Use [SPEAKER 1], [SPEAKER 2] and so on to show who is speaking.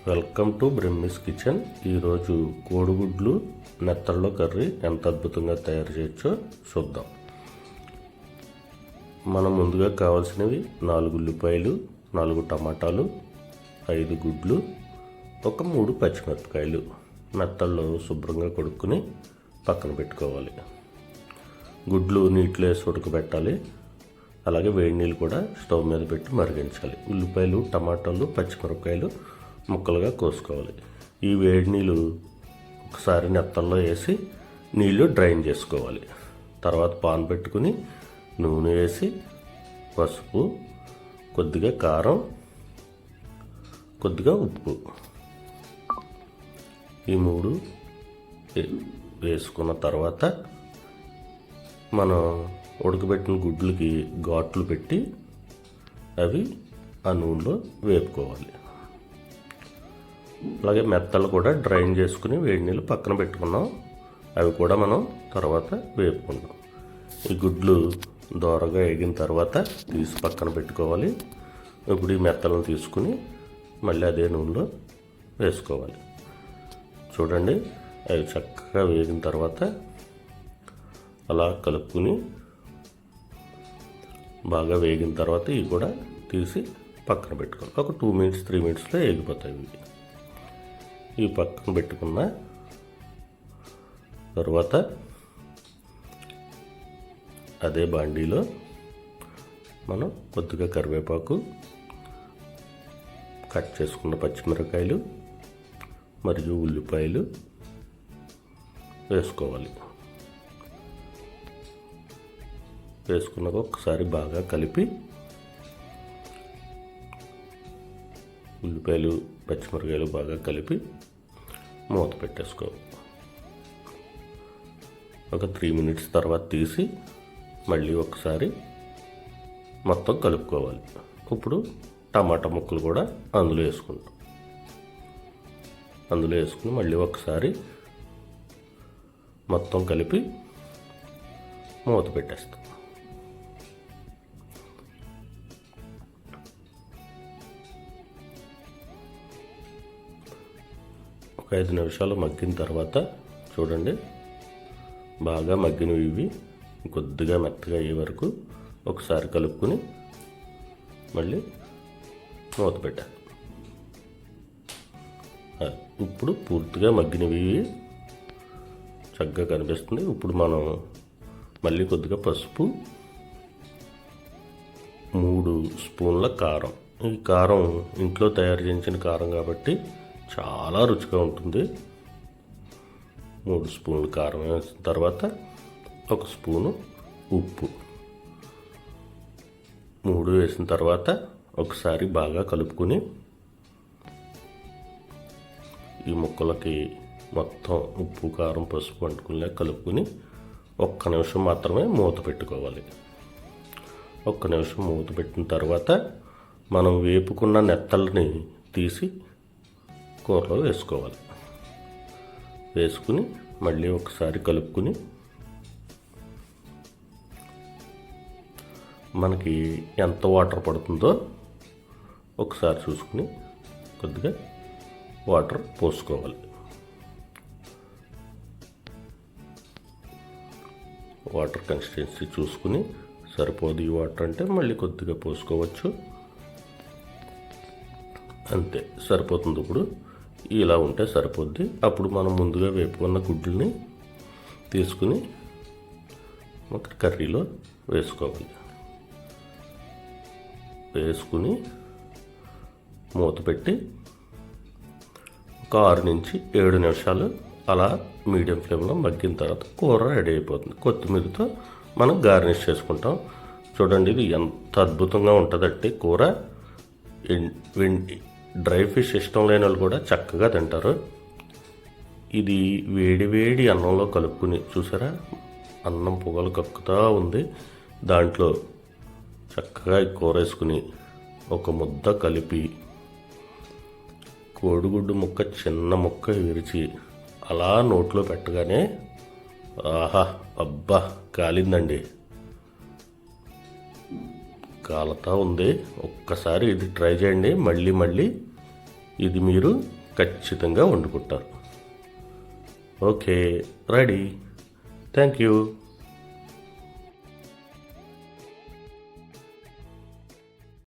[SPEAKER 1] Welcome to బ్రహ్మిస్ kitchen. ఈరోజు కోడిగుడ్లు నెత్తళ్ళలో curry ఎంత అద్భుతంగా తయారు చేయొచ్చో చూద్దాం. మనం ముందుగా కావాల్సినవి 4 ఉల్లిపాయలు, 4 టమాటాలు, 5 గుడ్లు, ఒక 3 పచ్చిమిరపకాయలు నెత్తళ్ళలో శుభ్రంగా కడుక్కుని పక్కన పెట్టుకోవాలి. గుడ్లు నీటిలో వేసి ఉడకబెట్టాలి. అలాగే వేడి నీళ్ళు కూడా స్టవ్ మీద పెట్టి మరిగించాలి. ఉల్లిపాయలు, టమాటాలు, పచ్చిమిరపకాయలు ముక్కలుగా కోసుకోవాలి. ఈ వేడి నీళ్ళు ఒకసారి నెత్తల్లో వేసి నీళ్ళు డ్రైన్ చేసుకోవాలి. తర్వాత పాన్ పెట్టుకుని నూనె వేసి పసుపు, కొద్దిగా కారం, కొద్దిగా ఉప్పు ఈ 3 వేసుకున్న తర్వాత మనం ఉడకబెట్టిన గుడ్లకి ఘాట్లు పెట్టి అవి ఆ నూనెలో వేపుకోవాలి. అలాగే మెత్తలు కూడా డ్రైన్ చేసుకుని వేడి నీళ్ళు పక్కన పెట్టుకున్నాం. అవి కూడా మనం తర్వాత వేపుకుందాం. ఈ గుడ్లు దోరగా వేగిన తర్వాత తీసి పక్కన పెట్టుకోవాలి. ఇప్పుడు ఈ మెత్తలను తీసుకుని మళ్ళీ అదే నూనెలో వేసుకోవాలి. చూడండి, అవి చక్కగా వేగిన తర్వాత అలా కలుపుకుని బాగా వేగిన తర్వాత ఇవి కూడా తీసి పక్కన పెట్టుకోవాలి. ఒక 2 మినిట్స్ 3 మినిట్స్లో వేగిపోతాయి. ఇవి పక్కన పెట్టుకున్న తర్వాత అదే బాండీలో మనం కొద్దిగా కరివేపాకు, కట్ చేసుకున్న పచ్చిమిరపకాయలు మరియు ఉల్లిపాయలు వేసుకోవాలి. వేసుకున్నాక ఒకసారి బాగా కలిపి ఉల్లిపాయలు, పచ్చిమిరపకాయలు బాగా కలిపి మూత పెట్టేసుకోవాలి. ఒక 3 మినిట్స్ తర్వాత తీసి మళ్ళీ ఒకసారి మొత్తం కలుపుకోవాలి. ఇప్పుడు టమాటా ముక్కలు కూడా అందులో వేసుకుంటాం. అందులో వేసుకుని మళ్ళీ ఒకసారి మొత్తం కలిపి మూత పెట్టేస్తాం. ఒక 5 నిమిషాలు మగ్గిన తర్వాత చూడండి, బాగా మగ్గినవి ఇవి కొద్దిగా మెత్తగా అయ్యే వరకు ఒకసారి కలుపుకుని మళ్ళీ మూత పెట్టాలి. ఇప్పుడు పూర్తిగా మగ్గినవి చక్కగా కనిపిస్తుంది. ఇప్పుడు మనం మళ్ళీ కొద్దిగా పసుపు, 3 స్పూన్ల కారం. ఈ కారం ఇంట్లో తయారు చేసిన కారం కాబట్టి చాలా రుచిగా ఉంటుంది. 3 స్పూన్లు కారం వేసిన తర్వాత 1 స్పూను ఉప్పు 3 వేసిన తర్వాత ఒకసారి బాగా కలుపుకుని ఈ ముక్కలకి మొత్తం ఉప్పు, కారం, పసుపు అంటుకునే కలుపుకుని 1 నిమిషం మాత్రమే మూత పెట్టుకోవాలి. 1 నిమిషం మూత పెట్టిన తర్వాత మనం వేపుకున్న నెత్తల్ని తీసి కూరలో వేసుకోవాలి. వేసుకుని మళ్ళీ ఒకసారి కలుపుకుని మనకి ఎంత వాటర్ పడుతుందో ఒకసారి చూసుకుని కొద్దిగా వాటర్ పోసుకోవాలి. వాటర్ కన్సిస్టెన్సీ చూసుకుని సరిపోదు ఈ వాటర్ అంటే మళ్ళీ కొద్దిగా పోసుకోవచ్చు. అంతే సరిపోతుంది. ఇప్పుడు ఇలా ఉంటే సరిపోద్ది. అప్పుడు మనం ముందుగా వేపుకున్న గుడ్లని తీసుకుని ఒక కర్రీలో వేసుకోవాలి. వేసుకుని మూత పెట్టి ఒక 6 నుంచి 7 నిమిషాలు అలా మీడియం ఫ్లేమ్లో మగ్గిన తర్వాత కూర రెడీ అయిపోతుంది. కొత్తిమీరతో మనం గార్నిష్ చేసుకుంటాం. చూడండి, ఇది ఎంత అద్భుతంగా ఉంటుందంటే కూర. డ్రై ఫిష్ ఇష్టం లేని వాళ్ళు కూడా చక్కగా తింటారు. ఇది వేడి వేడి అన్నంలో కలుపుకుని చూసారా, అన్నం పొగలు కక్కుతూ ఉంది. దాంట్లో చక్కగా కూర వేసుకుని ఒక ముద్ద కలిపి కోడిగుడ్డు ముక్క చిన్న ముక్క విరిచి అలా నోట్లో పెట్టగానే ఆహా, అబ్బా కాలిందండి. కాలుతా ఉంది. ఒక్కసారి ఇది ట్రై చేయండి. మళ్ళీ ఇది మీరు ఖచ్చితంగా వండుకుంటారు. Okay, ready. Thank you.